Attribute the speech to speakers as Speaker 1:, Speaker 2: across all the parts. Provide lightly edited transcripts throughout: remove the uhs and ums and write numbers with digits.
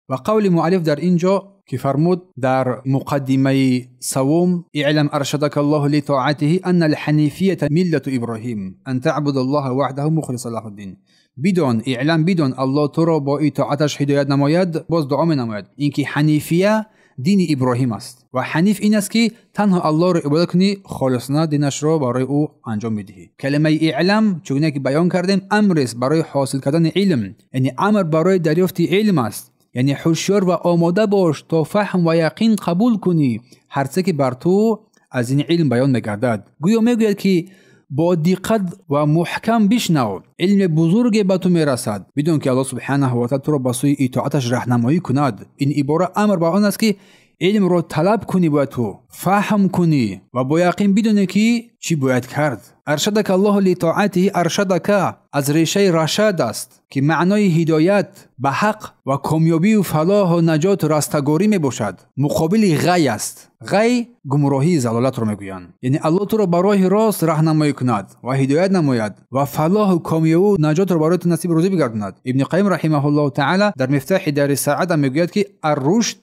Speaker 1: و قول مؤلف در اینجا که فرمود در مقدمه سوم اعلم ارشدك الله لطاعته ان الحنیفیه ملت ابراهیم ان تعبد الله وحده مخلصا له الدین. بدون اعلم، بدون الله تو را با اطاعتش هدایت نماید، باز دعا می نماید اینکه حنیفیه دین ابراهیم است و حنیف این است که تنها الله را عبادت کنی، خالصانه دینش را برای او انجام میدهی. کلمه اعلم چگونه که بیان کردیم امر است برای حاصل کردن علم، یعنی امر برای دریافت علم است، یعنی هوشیار و آماده باش تا فهم و یقین قبول کنی هر چه که بر تو از این علم بیان میگردد. گویا میگوید که با دقت و محکم بشنو، علم بزرگ به تو میرسد بدون که الله سبحانه و تعالی تو را به سوی اطاعتش راهنمایی کند. این عبارت امر به آن است که علم را طلب کنی و تو فهم کنی و با یقین بدونی که چی باید کرد. ارشدک الله لطاعته، ارشدک از ریشه رشد است که معنای هدایت به حق و کامیابی و فلاح و نجات و رستگاری می باشد. مقابل غی است. غی گمراهی ضلالت رو میگویند، یعنی الله تو را به راه راست راهنمایی کند و هدایت نماید و فلاح و کامیابی و نجات رو برای تو نصیب روزی بگرداند. ابن قیم رحمه الله تعالی در مفتاح دار سعادت میگوید که الرشد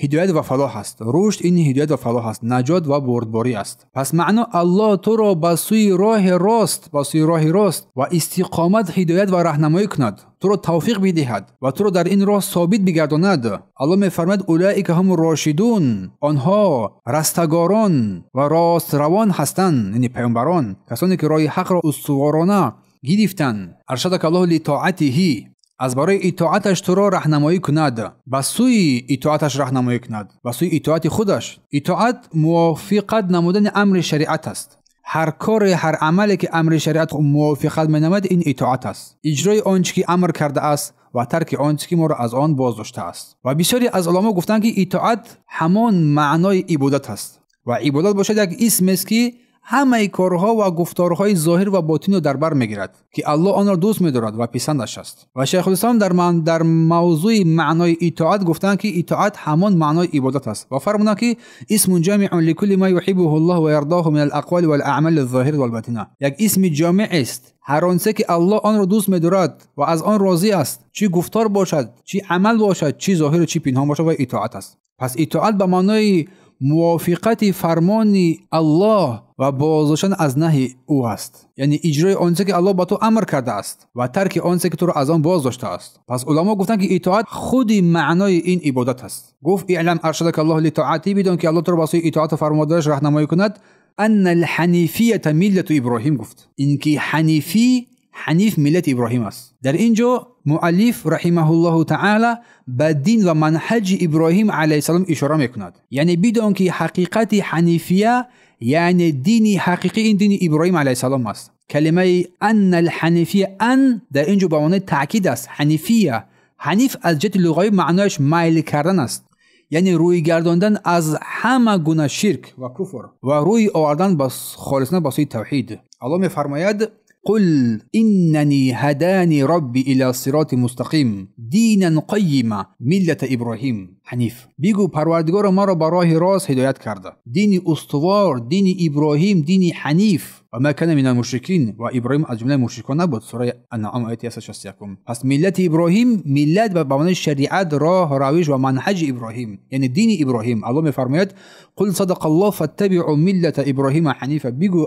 Speaker 1: هدایت و فلاح است. رشد این هدایت و فلاح است، نجات و بردباری است. پس معنا الله تو را به سوی راه راست، به سوی راه راست و استقامت هدایت و راهنمایی کند، تو را توفیق بدهد و تو را در این راه ثابت بگرداند. الله میفرماید اولئک هم الراشدون، آنها رستگاران و راست روان هستند، یعنی پیامبران، کسانی که راه حق را استوارانه گرفتند. ارشدک الله لطاعته، از برای اطاعتش تو را راهنمایی کند، به سوی اطاعتش راهنمایی کند، به سوی اطاعت خودش. اطاعت موافقت نمودن امر شریعت است. هر کار، هر عملی که امر شریعت موافقت می‌نماید این اطاعت است. اجرای آنچه که امر کرده است و ترک آنچه که ما را از آن باز داشته است. و بسیاری از علما گفتند که اطاعت همان معنای عبادت است و عبادت باشد یک اسم است که همه کارها و گفتارهای ظاهر و باطن را در بر میگیرد که الله آن را دوست می‌دارد و پسندش است. و شیخ الاسلام در موضوع معنای اطاعت گفتند که اطاعت همان معنای عبادت است و فرمودند که اسم جامع لكل ما يحبه الله و يرضاه من الاقوال والاعمال الظاهره والباطنه، یک اسم جامع است هر آنچه که الله آن را دوست می‌دارد و از آن راضی است، چی گفتار باشد، چی عمل باشد، چی ظاهر و چی پنهان باشد، و اطاعت است. پس اطاعت به معنای موافقت فرمان الله و بازداشتن از نهی او است، یعنی اجرای آنچه که الله با تو امر کرده است و ترک آنچه که تو را از آن باز داشته است. پس علما گفتند که اطاعت خود معنای این عبادت است. گفت اعلم ارشدک الله لطاعته، بدون که الله تو را با سوی اطاعت و فرمانبرداریش راهنمایی کند، ان الحنیفیه ملت ابراهیم. گفت اینکه حنیف ملت ابراهیم است. در اینجا مؤلف رحمه الله تعالی به دین و منهج ابراهیم علیه السلام اشاره میکند، یعنی بدون که حقیقت حنیفیه یعنی دین حقیقی این دین ابراهیم علیه السلام است. کلمه ان الحنیفیه ان در اینجا به معنی تاکید است. حنیفیه، حنیف از جهت لغوی معنایش مایل کردن است، یعنی روی گرداندن از همه گونه شرک و کفر و روی آوردن به خالصانه به سوی توحید. الله میفرماید قل انني هداني ربي الى صراط مستقيم دينا قيما ملت ابراهیم حنیف. بگو پروردگار ما را به راه راست هدایت کرده، دین استوار، دین ابراهیم، دین حنیف و ما کان من المشرکین، و ابراهیم از جمله مشرکان نبود. سوره انعام آیه 61. پس ملت ابراهیم، ملت به معنای شریعت، راه، روش و منهج ابراهیم، یعنی دین ابراهیم. الله میفرماید قل صدق الله فاتبعوا ملت ابراهیم حنیفا. بگو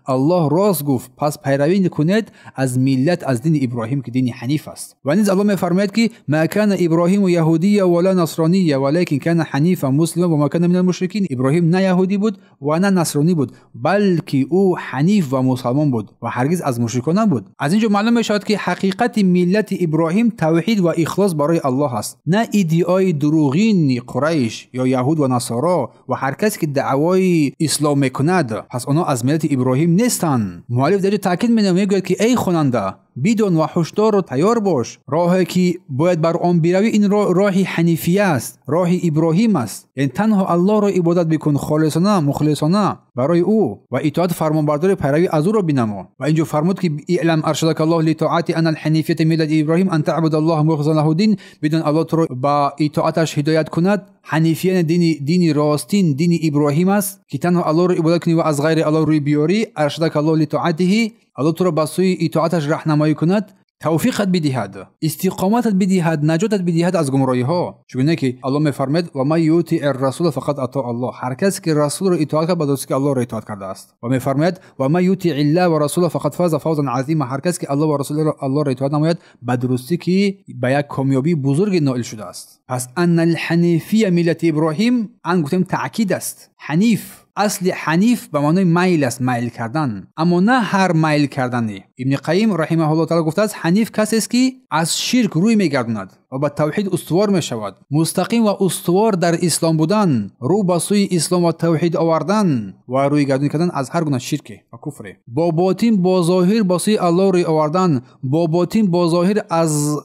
Speaker 1: الله راست گفت، پس پیروی کنید از ملت، از دین ابراهیم که دین حنیف است. و نیز الله میفرماید که ما کان ابراهیم یهودی ولا نصرانی ولكن كان حنیفا مسلما و ما کان من المشرکین. ابراهیم نه یهودی بود و نه نصرانی بود، بلکه او حنیف و مسلمان بود و هرگز از مشرکان نبود. از اینجا معلوم میشود که حقیقت ملت ابراهیم توحید و اخلاص برای الله است، نه ایدئای دروغین قریش یا یهود و نصارا و هر کسی که دعوای اسلام میکند. پس آنها از ملت ابراهیم نیستند. مؤلف در تاکید میگوید که ای خواننده بدون و هشدار و تیار باش، راهی که باید بر آن بروی این راه حنیفیه است، راه ابراهیم است، یعنی تنها الله را عبادت بکن خالصانه مخلصانه برای او و اطاعت فرمانبرداری پیروی از او را بنما. و اینجا فرمود که اعلم ارشدک الله لطاعت ان الحنیفیه ملت ابراهیم ان تعبد الله مخلصا له الدین، بدون الله تو را با اطاعتش هدایت کند. حنیفیه دین راستین، دین ابراهیم است که تنها الله را عبادت کنی و از غیر الله روی بیاری. ارشدک الله لطاعته، الله تو را به سوی اطاعتش راهنمایی کند. توفیقت بدهد، استقامتت بدهد، نجاتت بدهد از گمراهی ها. چون که الله میفرماید و ما یطیع الرسول فقط اطاع الله. هر کسی که رسول رو اطاعت کرد بدونست که الله رو اطاعت کرده است. و میفرماید و ما یطیع الله و رسوله فقط فاز فوزا عظیما. هر کسی که الله و رسول الله رو اطاعت نماید بدونستی که به یک کامیابی بزرگ نائل شده است. پس ان الحنیفیه ملت ابراهیم ان گفتیم تاکید است. حنیف، اصل حنیف به معنای میل است، میل کردن، اما نه هر میل کردنی. ابن قیم رحمه الله تعالی گفته است حنیف کسی است که از شرک روی میگرداند و به توحید استوار میشود. مستقیم و استوار در اسلام بودن، رو به سوی اسلام و توحید آوردن و روی گردون کردن از هر گونه شرک و کفر. با باطن با ظاهر به سوی الله روی آوردن، با باطن با ظاهر از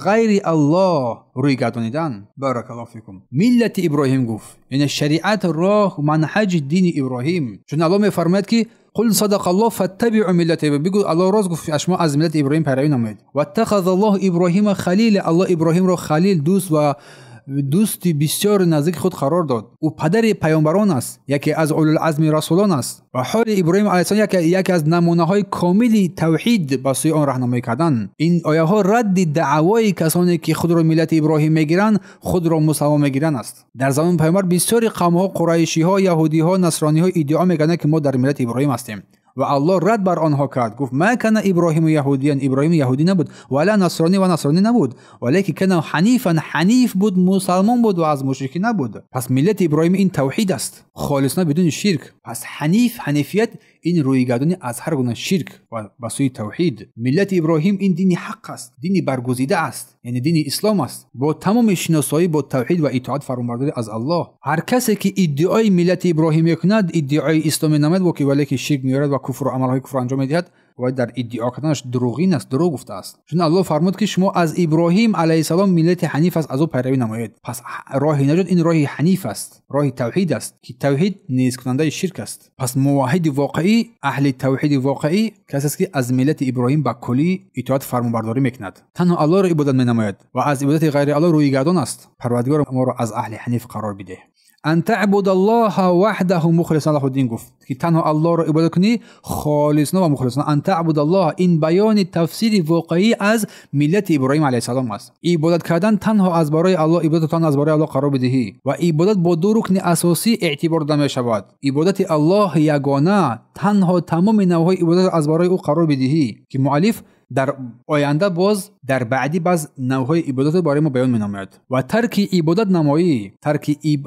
Speaker 1: غیر الله روی گردانیدن. بارک الله فیکم. ملت ابراهیم گفت یعنی شریعت راه و منهج دین ابراهیم. چون الله میفرماید که قل صدق الله فاتبعوا ملت ابراهیم. بگو الله راست گفت شما از ملت ابراهیم پیروی نمایید. و اتخذ الله ابراهیم خلیل. الله ابراهیم را خلیل، دوست و دوستی بسیار نزدیک خود قرار داد. او پدر پیامبران است، یکی از اولوالعزم رسولان است و حال ابراهیم علیه السلام یکی از نمونه های کامل توحید به سوی آن راهنمایی کردن. این آیه ها رد دعوای کسانی که خود را ملت ابراهیم میگیرند، خود را مسلمان میگیرند است. در زمان پیامبر بسیاری قوم ها، قریشی ها، یهودی ها، نصرانی ها ادعا میکنند که ما در ملت ابراهیم هستیم و الله رد بر آنها کرد. گفت ما کان ابراهیم یهودیان. ابراهیم یهودی نبود ولا نصرانی و نصرانی نبود، ولیکن کان حنیفا. حنیف بود، مسلمان بود و از مشرکین نبود. پس ملت ابراهیم این توحید است، خالصانه بدون شرک. پس حنیفیت این رویگردانی از هر گونه شرک و به سوی توحید. ملت ابراهیم این دین حق است، دین برگزیده است، یعنی دین اسلام است، با تمام شناسایی با توحید و اطاعت فرمانبرداری از الله. هر کسی که ادعای ملت ابراهیم میکند، ادعای اسلام نماید و که ولیکن شرک میارد و کفر و عملهای کفر انجام میدهد و در ادعا کردنش دروغین است، دروغ گفته است. چون الله فرمود که شما از ابراهیم علیه السلام ملت حنیف است، از او پیروی نمایید. پس راه نجات این راه حنیف است، راه توحید است که توحید نیز کننده شرک است. پس موحد واقعی، اهل توحید واقعی کسی است که از ملت ابراهیم به کلی اطاعت فرمانبرداری میکند، تنها الله را عبادت مینماید و از عبادت غیر الله روی گردان است. پروردگار ما را از اهل حنیف قرار بده. ان تعبد الله وحده مخلصا له الدین. گفت که تنها الله را عبادت کنی خالصانه و مخلصانه. ان تعبد الله این بیان تفسیر واقعی از ملت ابراهیم علیه السلام است. عبادت کردن تنها از برای الله، عبادت تنها از برای الله قرار بدهی و عبادت با دو رکن اساسی اعتبار داده می شود. عبادت الله یگانه، تنها تمام نوعهای عبادت از برای او قرار بدهی که مؤلف در آینده باز در بعدی باز نوعهای عبادت برای ما بیان می‌نماید. و ترک عبادت نمایی،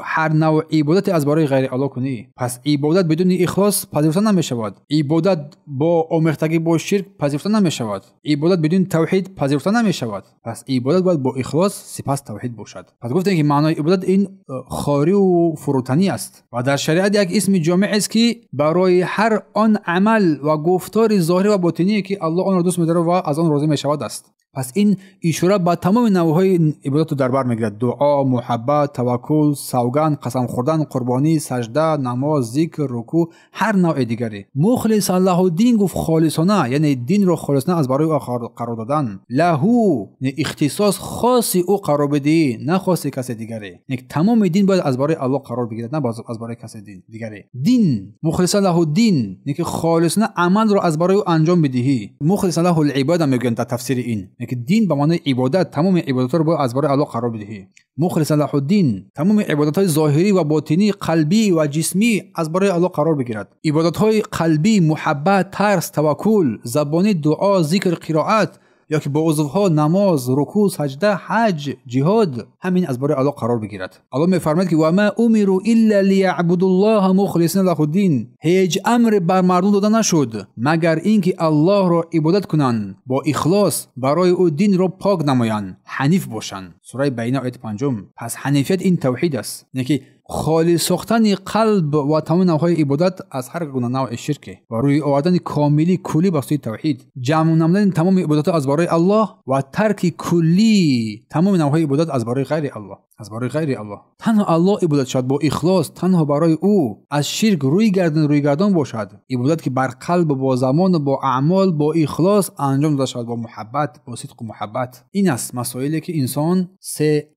Speaker 1: هر نوع عبادت از برای غیر الله کنی. پس عبادت بدون اخلاص پذیرفته نمی‌شود. عبادت با آمیختگی با شرک پذیرفته نمی‌شود. عبادت بدون توحید پذیرفته نمی‌شود. پس عبادت باید با اخلاص سپس توحید باشد. پس گفتیم که معنای عبادت این خاری و فروتنی است و در شریعت یک اسم جامع است که برای هر آن عمل و گفتار ظاهری و باطنی که الله آن را دوست می‌دارد و از آن راضی می‌شود است. پس این اشاره به تمام نوعهای عبادت رو در بر میگیرد: دعا، محبت، توکل، سوگند، قسم خوردن، قربانی، سجده، نماز، ذکر، رکوع، هر نوع دیگری. مخلص الله الدین گفت خالصانه، یعنی دین رو خالصانه از برای او قرار دادن. لهو اختصاص خاصی او قرار بدی، نه خاصی کسی دیگری. یعنی تمام دین باید از برای الله قرار بگیرد، نه از برای کسی دیگری. دین مخلص الله الدین، یعنی خالصانه عمل رو از برای او انجام بدهی. مخلص الله العباده میگن در تفسیر این، که دین به معنای عبادت، تمام عبادت‌ها رو باید از برای الله قرار بدهی. مخلص الله الدین تمام عبادت‌های ظاهری و باطنی، قلبی و جسمی از برای الله قرار بگیرد. عبادت‌های قلبی، محبت، ترس، توکل، زبانی، دعا، ذکر، قرائت، یا که با عضوها نماز، رکوع، سجده، حج، جهاد، همین از برای الله قرار بگیرد. الله می‌فرماید که و ما امروا الا لیعبدوا الله مخلصین له الدین. هیچ امر بر مردم داده نشد مگر اینکه الله را عبادت کنند با اخلاص، برای او دین را پاک نمایند، حنیف باشند. سوره بینه آیه 5. پس حنیفیت این توحید است، یعنی خالص ساختن قلب و تمام نوعهای عبادت از هر گونه نوع شرک و روی آوردن کاملی کلی با سوی توحید، جمع نمودن تمام عبادت از برای الله و ترک کلی تمام نوعهای عبادت از برای غیر الله. از برای غیر الله تنها الله عبادت شد با اخلاص، تنها برای او، از شرک روی گردان باشد. عبادت که بر قلب، با زمان، با اعمال، با اخلاص انجام داده شود، با محبت، با صدق و محبت. این است مسائلی که انسان سه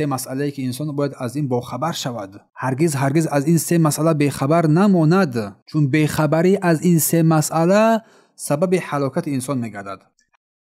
Speaker 1: مسئله که انسان باید از این با خبر شود. هرگز از این سه مسئله بی خبر نماند، چون بی خبری از این سه مسئله سبب هلاکت انسان میگردد.